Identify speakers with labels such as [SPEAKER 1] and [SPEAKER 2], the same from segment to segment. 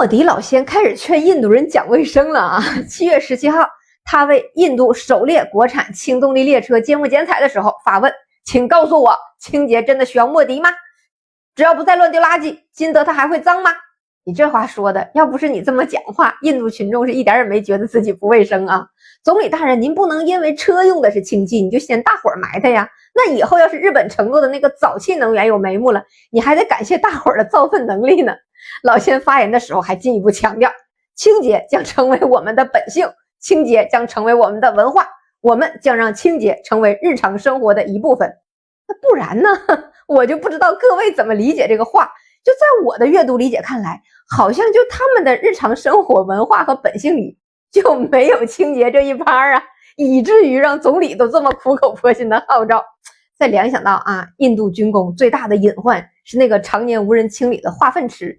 [SPEAKER 1] 莫迪老先开始劝印度人讲卫生了啊！7月17号，他为印度首列国产轻动力列车揭幕剪彩的时候发问：请告诉我，清洁真的需要莫迪吗？只要不再乱丢垃圾，金德它还会脏吗？你这话说的，要不是你这么讲话，印度群众是一点也没觉得自己不卫生啊。总理大人，您不能因为车用的是氢气，你就嫌大伙儿埋汰呀。那以后要是日本承诺的那个早期能源有眉目了，你还得感谢大伙儿的造粪能力呢。老先发言的时候还进一步强调，清洁将成为我们的本性，清洁将成为我们的文化，我们将让清洁成为日常生活的一部分。那不然呢？我就不知道各位怎么理解这个话。就在我的阅读理解看来，好像就他们的日常生活文化和本性里就没有清洁这一趴啊，以至于让总理都这么苦口婆心的号召。再联想到印度军工最大的隐患是那个常年无人清理的化粪池，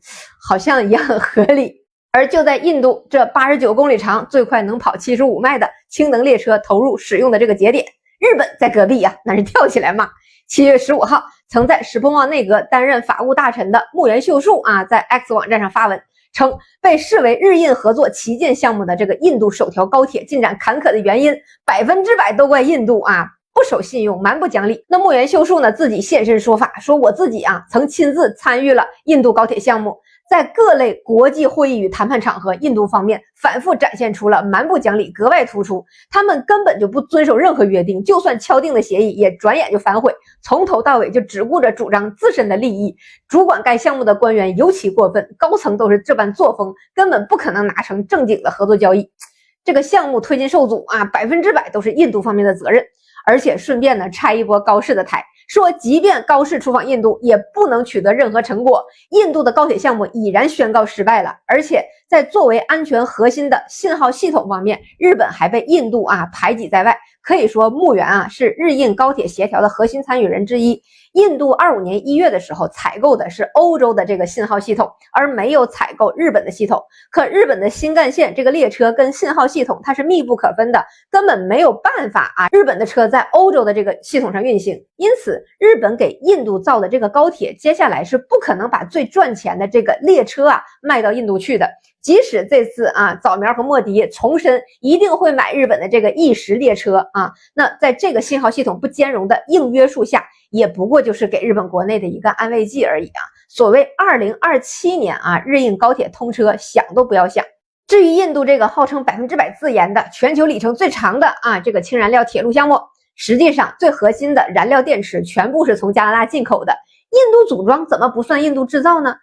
[SPEAKER 1] 好像也很合理。而就在印度这89公里长、最快能跑75迈的氢能列车投入使用的这个节点，日本在隔壁呀，那是跳起来骂。7月15号，曾在石破茂内阁担任法务大臣的木原秀树在 X 网站上发文称，被视为日印合作旗舰项目的这个印度首条高铁进展坎坷的原因，100%都怪印度不守信用，蛮不讲理。那木原秀树呢自己现身说法，说我自己曾亲自参与了印度高铁项目，在各类国际会议与谈判场合，印度方面反复展现出了蛮不讲理格外突出，他们根本就不遵守任何约定，就算敲定的协议也转眼就反悔，从头到尾就只顾着主张自身的利益。主管该项目的官员尤其过分，高层都是这般作风，根本不可能拿成正经的合作交易。这个项目推进受阻100%都是印度方面的责任。而且顺便呢拆一波高市的台，说即便高市出访印度也不能取得任何成果，印度的高铁项目已然宣告失败了。而且在作为安全核心的信号系统方面，日本还被印度排挤在外。可以说木原是日印高铁协调的核心参与人之一。印度25年1月的时候采购的是欧洲的这个信号系统，而没有采购日本的系统。可日本的新干线这个列车跟信号系统它是密不可分的，根本没有办法日本的车在欧洲的这个系统上运行。因此日本给印度造的这个高铁，接下来是不可能把最赚钱的这个列车卖到印度去的。即使这次早苗和莫迪重申一定会买日本的这个E10列车那在这个信号系统不兼容的硬约束下，也不过就是给日本国内的一个安慰剂而已所谓2027年日印高铁通车，想都不要想。至于印度这个号称100%自研的全球里程最长的这个氢燃料铁路项目，实际上最核心的燃料电池全部是从加拿大进口的，印度组装怎么不算印度制造呢？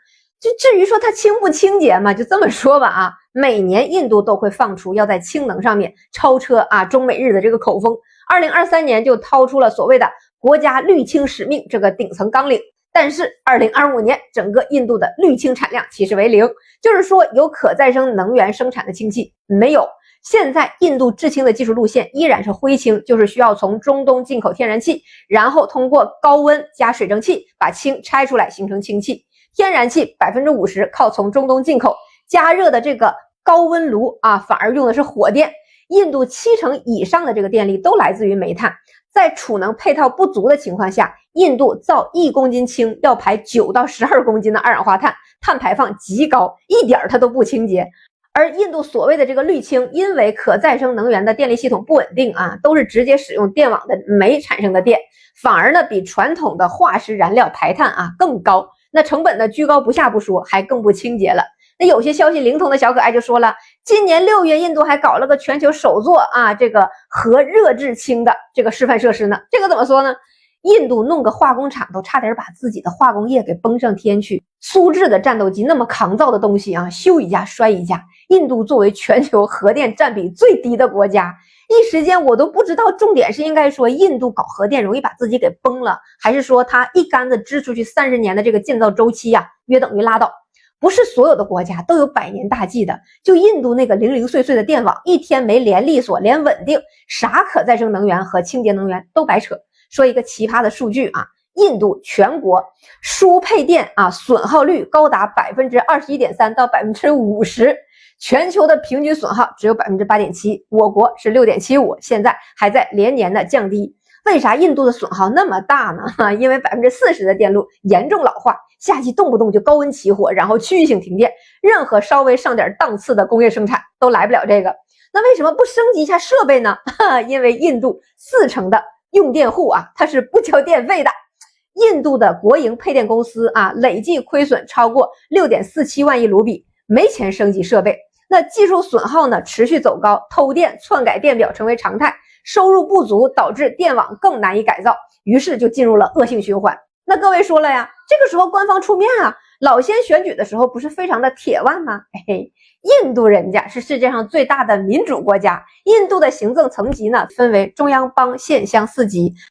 [SPEAKER 1] 就至于说它清不清洁嘛，就这么说吧每年印度都会放出要在氢能上面超车中美日的这个口风。2023年就掏出了所谓的国家绿氢使命这个顶层纲领，但是2025年整个印度的绿氢产量其实为0，就是说有可再生能源生产的氢气没有。现在印度制氢的技术路线依然是灰氢，就是需要从中东进口天然气，然后通过高温加水蒸气把氢拆出来形成氢气。天然气50%靠从中东进口，加热的这个高温炉反而用的是火电。印度70%以上的这个电力都来自于煤炭，在储能配套不足的情况下，印度造1公斤氢要排9到12公斤的二氧化碳，碳排放极高，一点它都不清洁。而印度所谓的这个绿氢，因为可再生能源的电力系统不稳定都是直接使用电网的煤产生的电，反而呢比传统的化石燃料排碳更高，那成本呢居高不下不说，还更不清洁了。那有些消息灵通的小可爱就说了，今年6月印度还搞了个全球首座这个核热制氢的这个示范设施呢。这个怎么说呢？印度弄个化工厂都差点把自己的化工业给崩上天去。苏制的战斗机那么抗造的东西修一架摔一架。印度作为全球核电占比最低的国家，一时间我都不知道重点是应该说印度搞核电容易把自己给崩了，还是说他一竿子支出去30年的这个建造周期约等于拉倒。不是所有的国家都有100年大计的，就印度那个零零碎碎的电网，一天没连利索连稳定，啥可再生能源和清洁能源都白扯。说一个奇葩的数据印度全国输配电损耗率高达 21.3% 到 50%， 全球的平均损耗只有 8.7%， 我国是 6.75%， 现在还在连年的降低。为啥印度的损耗那么大呢？因为40%的电路严重老化，夏季动不动就高温起火，然后区域性停电，任何稍微上点档次的工业生产都来不了这个。那为什么不升级一下设备呢？因为印度40%的用电户啊，它是不交电费的。印度的国营配电公司啊，累计亏损超过6.47万亿卢比，没钱升级设备。那技术损耗呢持续走高，偷电、篡改电表成为常态，收入不足导致电网更难以改造，于是就进入了恶性循环。那各位说了呀，这个时候官方出面啊，老先选举的时候不是非常的铁腕吗？印度人家是世界上最大的民主国家，印度的行政层级呢分为中央、邦、县、乡4级，